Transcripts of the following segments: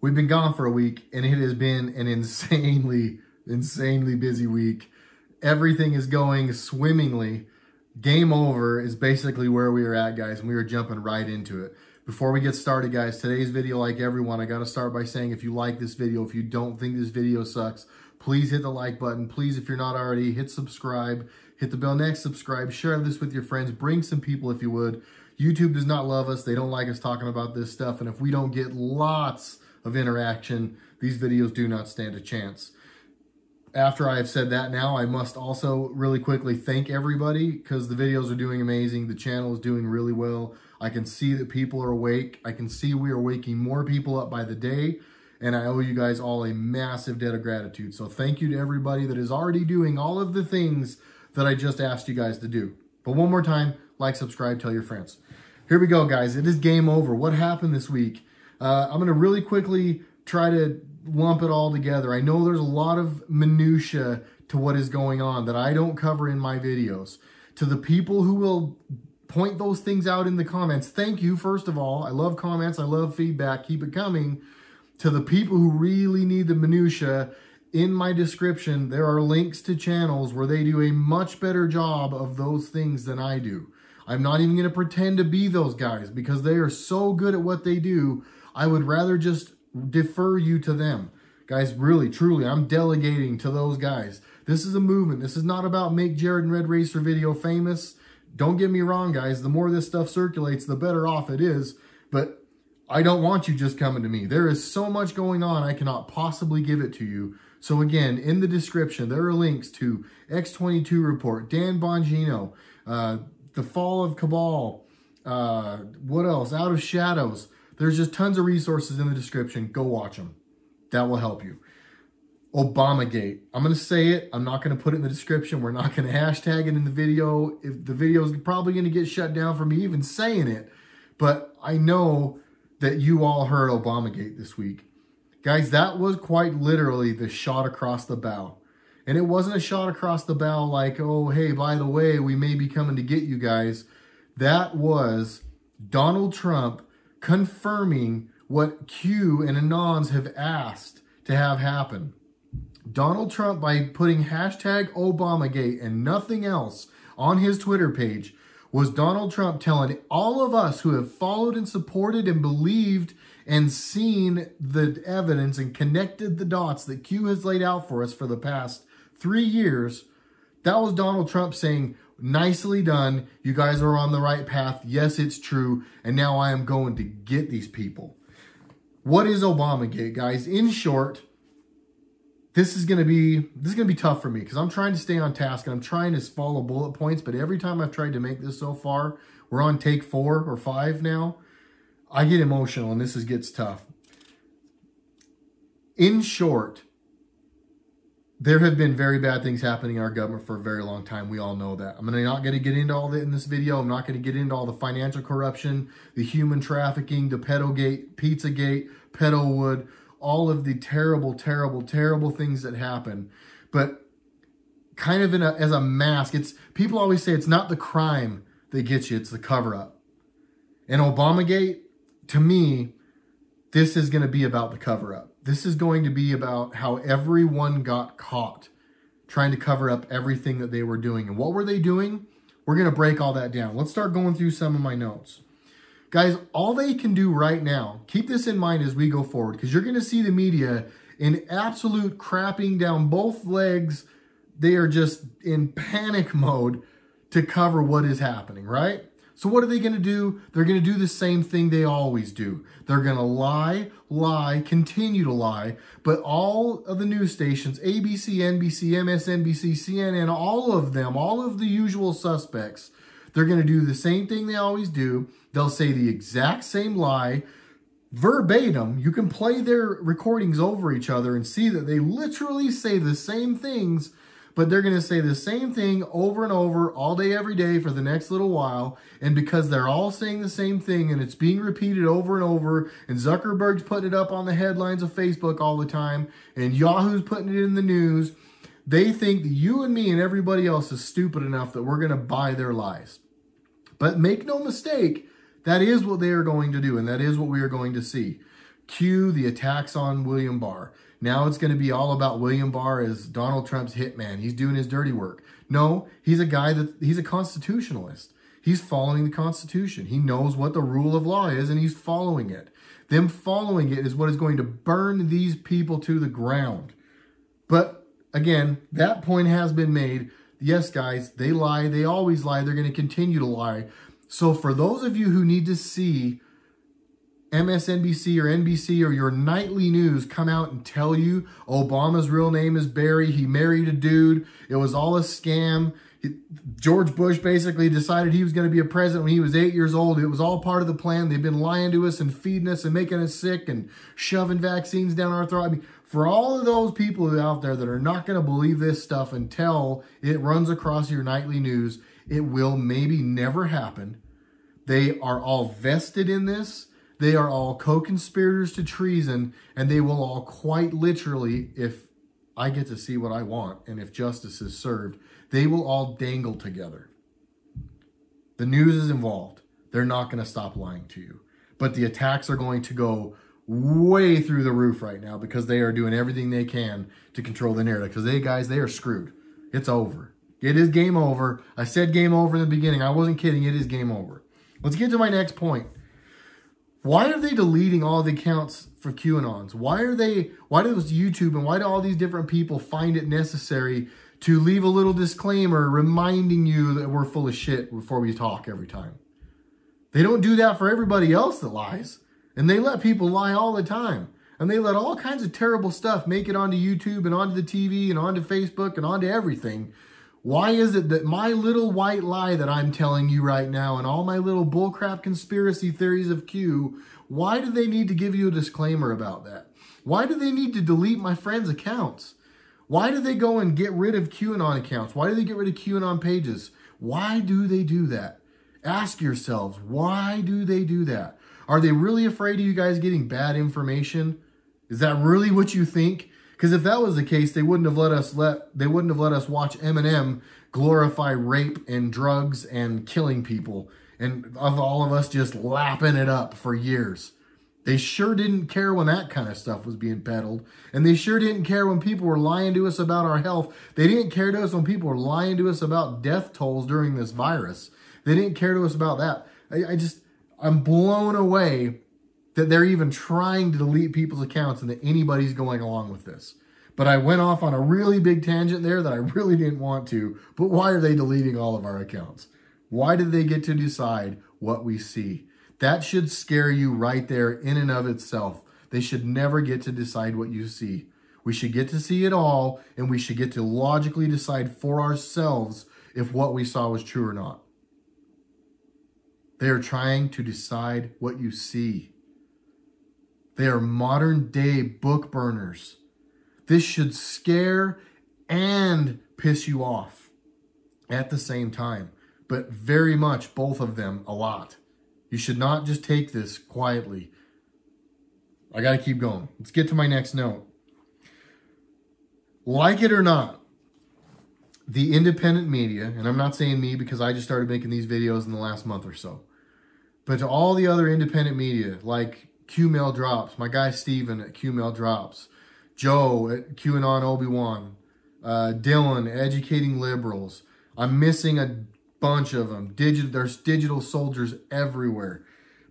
We've been gone for a week, and it has been an insanely busy week. Everything is going swimmingly. Game over is basically where we are at, guys, and we are jumping right into it. Before we get started, guys, today's video, like everyone, I got to start by saying if you like this video, if you don't think this video sucks, please hit the like button. Please, if you're not already, hit subscribe. Hit the bell next, subscribe. Share this with your friends. Bring some people if you would. YouTube does not love us. They don't like us talking about this stuff. And if we don't get lots of interaction, these videos do not stand a chance. After I have said that now, I must also really quickly thank everybody because the videos are doing amazing. The channel is doing really well. I can see that people are awake. I can see we are waking more people up by the day. And I owe you guys all a massive debt of gratitude. So thank you to everybody that is already doing all of the things that I just asked you guys to do. But one more time, like, subscribe, tell your friends. Here we go, guys. It is game over. What happened this week? I'm going to really quickly try to lump it all together. I know there's a lot of minutia to what is going on that I don't cover in my videos. To the people who will point those things out in the comments, thank you, first of all. I love comments. I love feedback. Keep it coming. To the people who really need the minutia, in my description, there are links to channels where they do a much better job of those things than I do. I'm not even going to pretend to be those guys because they are so good at what they do. I would rather just defer you to them. Guys, really, truly, I'm delegating to those guys. This is a movement. This is not about make Jared and RedRacer video famous. Don't get me wrong, guys. The more this stuff circulates, the better off it is. But I don't want you just coming to me. There is so much going on, I cannot possibly give it to you. So again, in the description, there are links to X22 Report, Dan Bongino, The Fall of Cabal, what else? Out of Shadows. There's just tons of resources in the description. Go watch them. That will help you. Obamagate. I'm going to say it. I'm not going to put it in the description. We're not going to hashtag it in the video. If the video is probably going to get shut down for me even saying it. But I know that you all heard Obamagate this week. Guys, that was quite literally the shot across the bow. And it wasn't a shot across the bow like, oh, hey, by the way, we may be coming to get you guys. That was Donald Trump confirming what Q and Anons have asked to have happen. Donald Trump, by putting hashtag Obamagate and nothing else on his Twitter page, was Donald Trump telling all of us who have followed and supported and believed and seen the evidence and connected the dots that Q has laid out for us for the past 3 years, that was Donald Trump saying, nicely done, you guys are on the right path, yes, it's true, and now I am going to get these people. What is Obamagate, guys? In short, this is gonna be tough for me because I'm trying to stay on task and I'm trying to follow bullet points, but every time I've tried to make this so far, we're on take 4 or 5 now, I get emotional and this gets tough. In short, there have been very bad things happening in our government for a very long time. We all know that. I'm not going to get into all that in this video. I'm not going to get into all the financial corruption, the human trafficking, the Pedogate, Pizzagate, Pedalwood, all of the terrible, terrible, terrible things that happen. But kind of as a mask, people always say it's not the crime that gets you, it's the cover-up. And Obamagate, to me, this is going to be about the cover-up. This is going to be about how everyone got caught trying to cover up everything that they were doing. And what were they doing? We're going to break all that down. Let's start going through some of my notes. Guys, all they can do right now, keep this in mind as we go forward, because you're going to see the media in absolute crapping down both legs. They are just in panic mode to cover what is happening, right? So what are they going to do? They're going to do the same thing they always do. They're going to lie, continue to lie. But all of the news stations, ABC, NBC, MSNBC, CNN, all of them, all of the usual suspects, they're going to do the same thing they always do. They'll say the exact same lie, verbatim. You can play their recordings over each other and see that they literally say the same things, but they're going to say the same thing over and over all day, every day for the next little while. And because they're all saying the same thing and it's being repeated over and over, and Zuckerberg's putting it up on the headlines of Facebook all the time, and Yahoo's putting it in the news, they think that you and me and everybody else is stupid enough that we're going to buy their lies. But make no mistake, that is what they are going to do, and that is what we are going to see. Cue the attacks on William Barr. Now it's going to be all about William Barr as Donald Trump's hitman. He's doing his dirty work. No, he's a constitutionalist. He's following the Constitution. He knows what the rule of law is, and he's following it. Them following it is what is going to burn these people to the ground. But again, that point has been made. Yes, guys, they lie. They always lie. They're going to continue to lie. So for those of you who need to see MSNBC or NBC or your nightly news come out and tell you Obama's real name is Barry, he married a dude, it was all a scam, George Bush basically decided he was going to be a president when he was 8 years old, it was all part of the plan, they've been lying to us and feeding us and making us sick and shoving vaccines down our throat. I mean, for all of those people out there that are not going to believe this stuff until it runs across your nightly news, it will maybe never happen. They are all vested in this. They are all co-conspirators to treason, and they will all quite literally, if I get to see what I want and if justice is served, they will all dangle together. The news is involved. They're not going to stop lying to you. But the attacks are going to go way through the roof right now because they are doing everything they can to control the narrative. Because they are screwed. It's over. It is game over. I said game over in the beginning. I wasn't kidding. It is game over. Let's get to my next point. Why are they deleting all the accounts for QAnons? Why does YouTube and why do all these different people find it necessary to leave a little disclaimer reminding you that we're full of shit before we talk every time? They don't do that for everybody else that lies. And they let people lie all the time. And they let all kinds of terrible stuff make it onto YouTube and onto the TV and onto Facebook and onto everything. Why is it that my little white lie that I'm telling you right now and all my little bullcrap conspiracy theories of Q, why do they need to give you a disclaimer about that? Why do they need to delete my friends' accounts? Why do they go and get rid of QAnon accounts? Why do they get rid of QAnon pages? Why do they do that? Ask yourselves, why do they do that? Are they really afraid of you guys getting bad information? Is that really what you think? Because if that was the case, they wouldn't have let us watch Eminem glorify rape and drugs and killing people, and of all of us just lapping it up for years. They sure didn't care when that kind of stuff was being peddled, and they sure didn't care when people were lying to us about our health. They didn't care to us when people were lying to us about death tolls during this virus. They didn't care to us about that. I'm blown away that they're even trying to delete people's accounts and that anybody's going along with this. But I went off on a really big tangent there that I really didn't want to. But why are they deleting all of our accounts? Why did they get to decide what we see? That should scare you right there in and of itself. They should never get to decide what you see. We should get to see it all, and we should get to logically decide for ourselves if what we saw was true or not. They are trying to decide what you see. They are modern day book burners. This should scare and piss you off at the same time, but very much both of them a lot. You should not just take this quietly. I got to keep going. Let's get to my next note. Like it or not, the independent media, and I'm not saying me because I just started making these videos in the last month or so, but to all the other independent media like QMail Drops, my guy Steven at QMail Drops, Joe at QAnon Obi-Wan, Dylan, Educating Liberals. I'm missing a bunch of them. There's digital soldiers everywhere.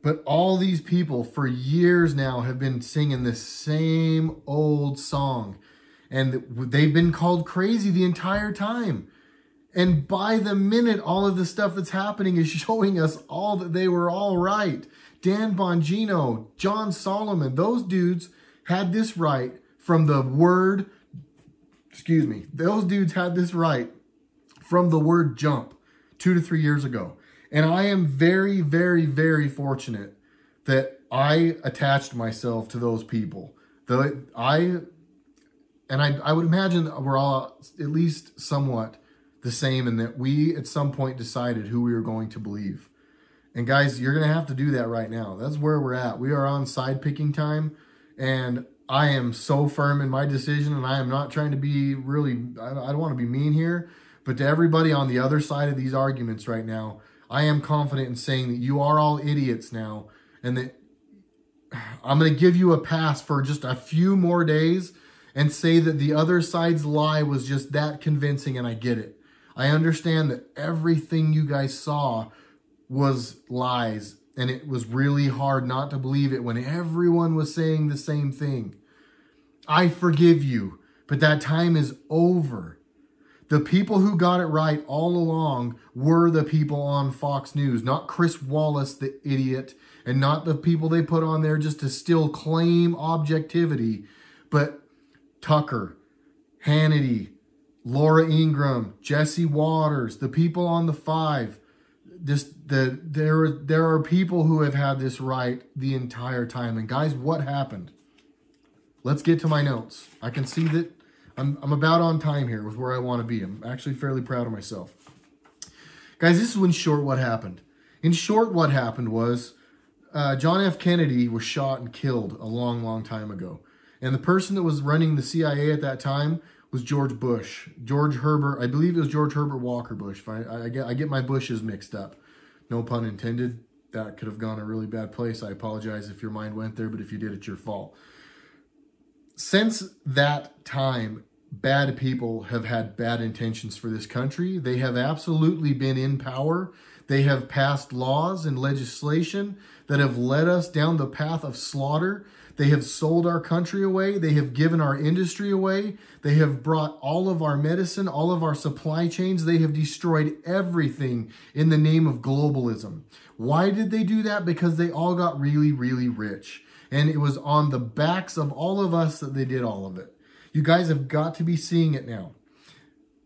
But all these people for years now have been singing this same old song. And they've been called crazy the entire time. And by the minute, all of the stuff that's happening is showing us all that they were all right. Dan Bongino, John Solomon, those dudes had this right from the word, those dudes had this right from the word jump 2 to 3 years ago. And I am very, very, very fortunate that I attached myself to those people. I would imagine we're all at least somewhat the same in that we at some point decided who we were going to believe. And guys, you're going to have to do that right now. That's where we're at. We are on side picking time, and I am so firm in my decision, and I am not trying to be really, I don't want to be mean here, but to everybody on the other side of these arguments right now, I am confident in saying that you are all idiots now, and that I'm going to give you a pass for just a few more days and say that the other side's lie was just that convincing, and I get it. I understand that everything you guys saw was lies, and it was really hard not to believe it when everyone was saying the same thing. I forgive you, but that time is over. The people who got it right all along were the people on Fox News, not Chris Wallace, the idiot, and not the people they put on there just to still claim objectivity, but Tucker, Hannity, Laura Ingraham, Jesse Waters, the people on the Five. There are people who have had this right the entire time. And guys, what happened? Let's get to my notes. I can see that I'm about on time here with where I want to be. I'm actually fairly proud of myself. Guys, this is in short what happened. In short, what happened was John F. Kennedy was shot and killed a long, long time ago. And the person that was running the CIA at that time was George Bush. George Herbert, I believe it was George Herbert Walker Bush. I get my Bushes mixed up. No pun intended. That could have gone a really bad place. I apologize if your mind went there, but if you did, it's your fault. Since that time, bad people have had bad intentions for this country. They have absolutely been in power. They have passed laws and legislation that have led us down the path of slaughter. They have sold our country away. They have given our industry away. They have brought all of our medicine, all of our supply chains. They have destroyed everything in the name of globalism. Why did they do that? Because they all got really, really rich. And it was on the backs of all of us that they did all of it. You guys have got to be seeing it now.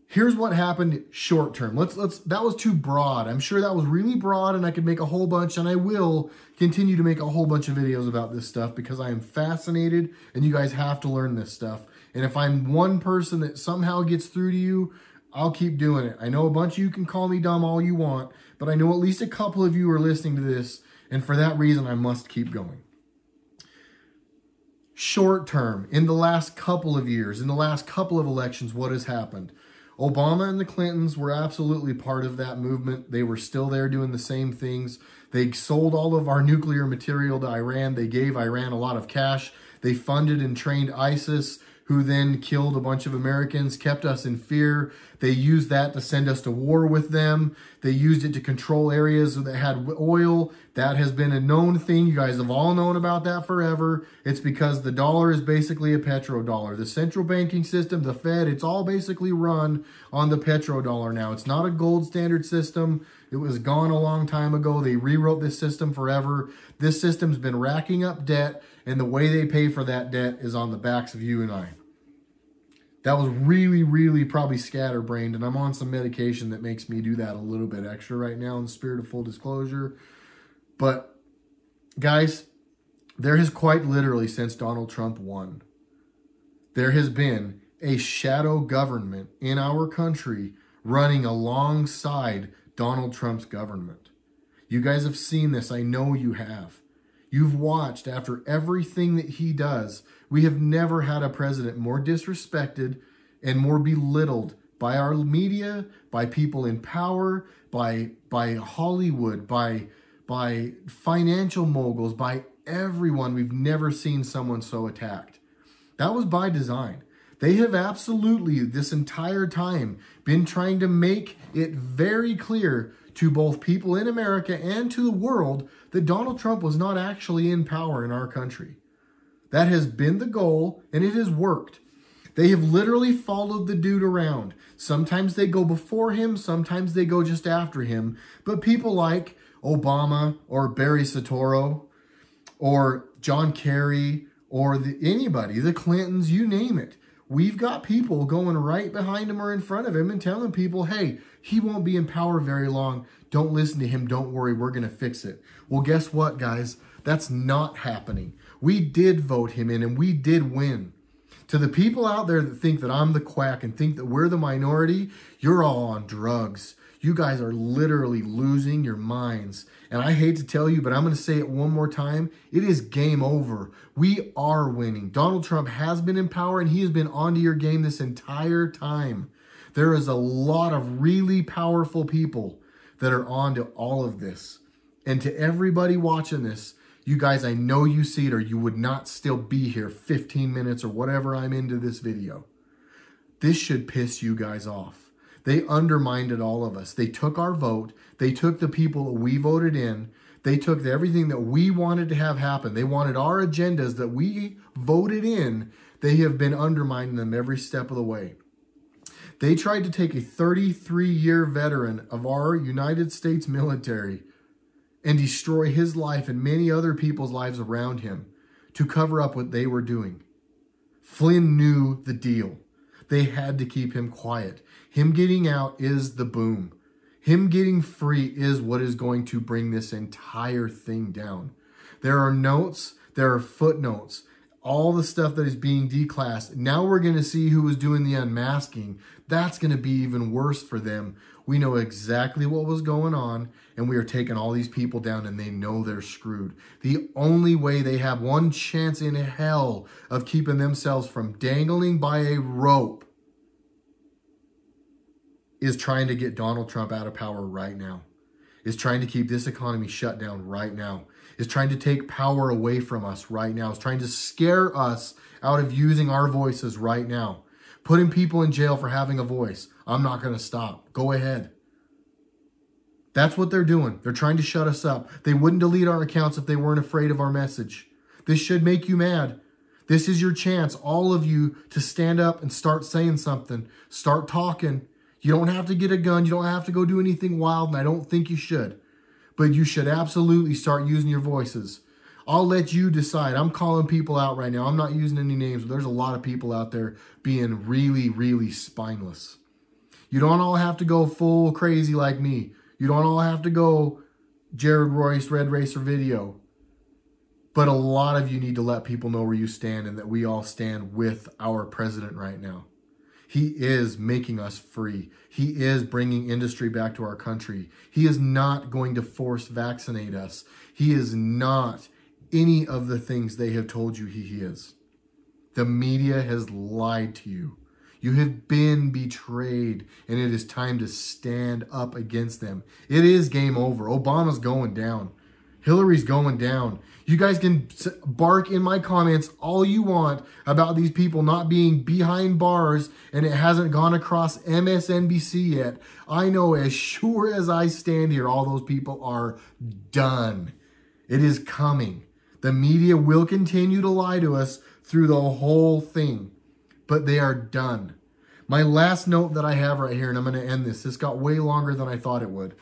Here's what happened short term. That was too broad. I'm sure that was really broad, and I could make a whole bunch, and I will continue to make a whole bunch of videos about this stuff because I am fascinated, and you guys have to learn this stuff. And if I'm one person that somehow gets through to you, I'll keep doing it. I know a bunch of you can call me dumb all you want, but I know at least a couple of you are listening to this, and for that reason, I must keep going. Short term, in the last couple of years, in the last couple of elections, what has happened? Obama and the Clintons were absolutely part of that movement. They were still there doing the same things. They sold all of our nuclear material to Iran. They gave Iran a lot of cash. They funded and trained ISIS, who then killed a bunch of Americans, kept us in fear. They used that to send us to war with them. They used it to control areas that had oil. That has been a known thing. You guys have all known about that forever. It's because the dollar is basically a petrodollar. The central banking system, the Fed, it's all basically run on the petrodollar now. It's not a gold standard system. It was gone a long time ago. They rewrote this system forever. This system's been racking up debt, and the way they pay for that debt is on the backs of you and I. That was really, really probably scatterbrained, and I'm on some medication that makes me do that a little bit extra right now in the spirit of full disclosure. But, guys, there has quite literally, since Donald Trump won, there has been a shadow government in our country running alongside Donald Trump's government. You guys have seen this. I know you have. You've watched after everything that he does. We have never had a president more disrespected and more belittled by our media, by people in power, by Hollywood, by financial moguls, by everyone. We've never seen someone so attacked. That was by design. They have absolutely, this entire time, been trying to make it very clear to both people in America and to the world that Donald Trump was not actually in power in our country. That has been the goal, and it has worked. They have literally followed the dude around. Sometimes they go before him, sometimes they go just after him. But people like Obama or Barry Soetoro or John Kerry or anybody, the Clintons, you name it. We've got people going right behind him or in front of him and telling people, hey, he won't be in power very long. Don't listen to him. Don't worry. We're going to fix it. Well, guess what, guys? That's not happening. We did vote him in, and we did win. To the people out there that think that I'm the quack and think that we're the minority, you're all on drugs. You guys are literally losing your minds. And I hate to tell you, but I'm going to say it one more time. It is game over. We are winning. Donald Trump has been in power, and he has been onto your game this entire time. There is a lot of really powerful people that are onto all of this. And to everybody watching this, You guys, I know you see it or you would not still be here 15 minutes or whatever I'm into this video. This should piss you guys off. They undermined all of us. They took our vote. They took the people that we voted in. They took everything that we wanted to have happen. They wanted our agendas that we voted in. They have been undermining them every step of the way. They tried to take a 33-year veteran of our United States military and destroy his life and many other people's lives around him to cover up what they were doing. Flynn knew the deal. They had to keep him quiet. Him getting out is the boom. Him getting free is what is going to bring this entire thing down. There are notes, there are footnotes, all the stuff that is being declassed. Now we're going to see who was doing the unmasking. That's going to be even worse for them. We know exactly what was going on, and we are taking all these people down, and they know they're screwed. The only way they have one chance in hell of keeping themselves from dangling by a rope is trying to get Donald Trump out of power right now. Is trying to keep this economy shut down right now. Is trying to take power away from us right now. Is trying to scare us out of using our voices right now. Putting people in jail for having a voice. I'm not going to stop. Go ahead. That's what they're doing. They're trying to shut us up. They wouldn't delete our accounts if they weren't afraid of our message. This should make you mad. This is your chance, all of you, to stand up and start saying something. Start talking. You don't have to get a gun. You don't have to go do anything wild, and I don't think you should. But you should absolutely start using your voices. I'll let you decide. I'm calling people out right now. I'm not using any names, but there's a lot of people out there being really, really spineless. You don't all have to go full crazy like me. You don't all have to go Jared Royce, RedRacer video. But a lot of you need to let people know where you stand and that we all stand with our president right now. He is making us free. He is bringing industry back to our country. He is not going to force vaccinate us. He is not any of the things they have told you he is. The media has lied to you. You have been betrayed, and it is time to stand up against them. It is game over. Obama's going down. Hillary's going down. You guys can bark in my comments all you want about these people not being behind bars and it hasn't gone across MSNBC yet. I know as sure as I stand here, all those people are done. It is coming. The media will continue to lie to us through the whole thing, but they are done. My last note that I have right here, and I'm going to end this. This got way longer than I thought it would.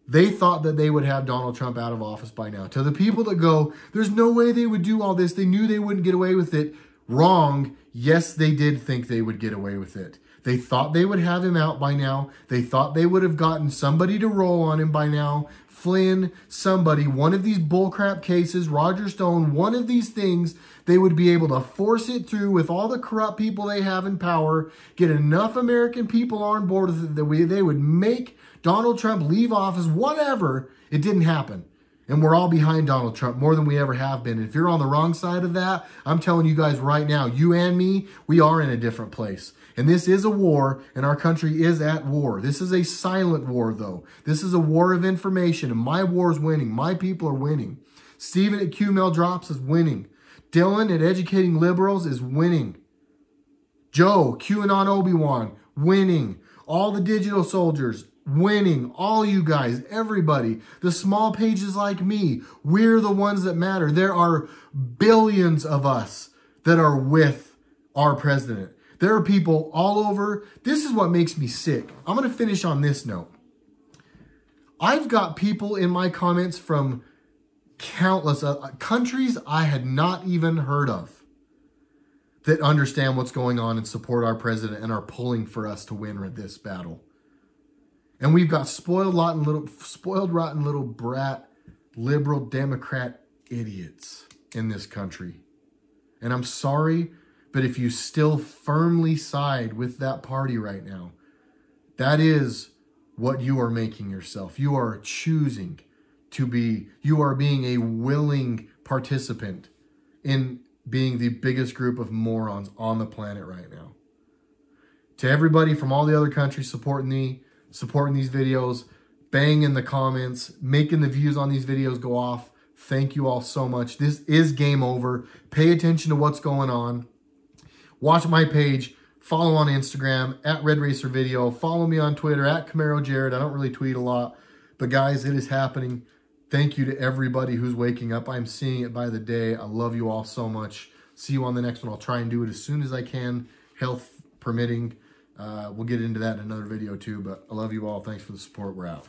They thought that they would have Donald Trump out of office by now. To the people that go, there's no way they would do all this. They knew they wouldn't get away with it. Wrong. Yes, they did think they would get away with it. They thought they would have him out by now. They thought they would have gotten somebody to roll on him by now. Flynn, somebody, one of these bullcrap cases, Roger Stone, one of these things, they would be able to force it through with all the corrupt people they have in power, get enough American people on board with it that they would make Donald Trump leave office, whatever. It didn't happen. And we're all behind Donald Trump more than we ever have been. If you're on the wrong side of that, I'm telling you guys right now, you and me, we are in a different place. And this is a war, and our country is at war. This is a silent war, though. This is a war of information, and my war is winning. My people are winning. Steven at QML Drops is winning. Dylan at Educating Liberals is winning. Joe, QAnon Obi-Wan, winning. All the digital soldiers, winning. All you guys, everybody, the small pages like me, we're the ones that matter. There are billions of us that are with our president. There are people all over. This is what makes me sick. I'm going to finish on this note. I've got people in my comments from countless countries I had not even heard of that understand what's going on and support our president and are pulling for us to win this battle. And we've got spoiled, rotten little brat, liberal Democrat idiots in this country. And I'm sorry, but if you still firmly side with that party right now, that is what you are making yourself. You are choosing to be, you are being a willing participant in being the biggest group of morons on the planet right now. To everybody from all the other countries supporting these videos, bang in the comments, making the views on these videos go off. Thank you all so much. This is game over. Pay attention to what's going on. Watch my page. Follow on Instagram at RedRacer Video. Follow me on Twitter at Camaro Jared. I don't really tweet a lot. But guys, it is happening. Thank you to everybody who's waking up. I'm seeing it by the day. I love you all so much. See you on the next one. I'll try and do it as soon as I can, health permitting. We'll get into that in another video too. But I love you all. Thanks for the support. We're out.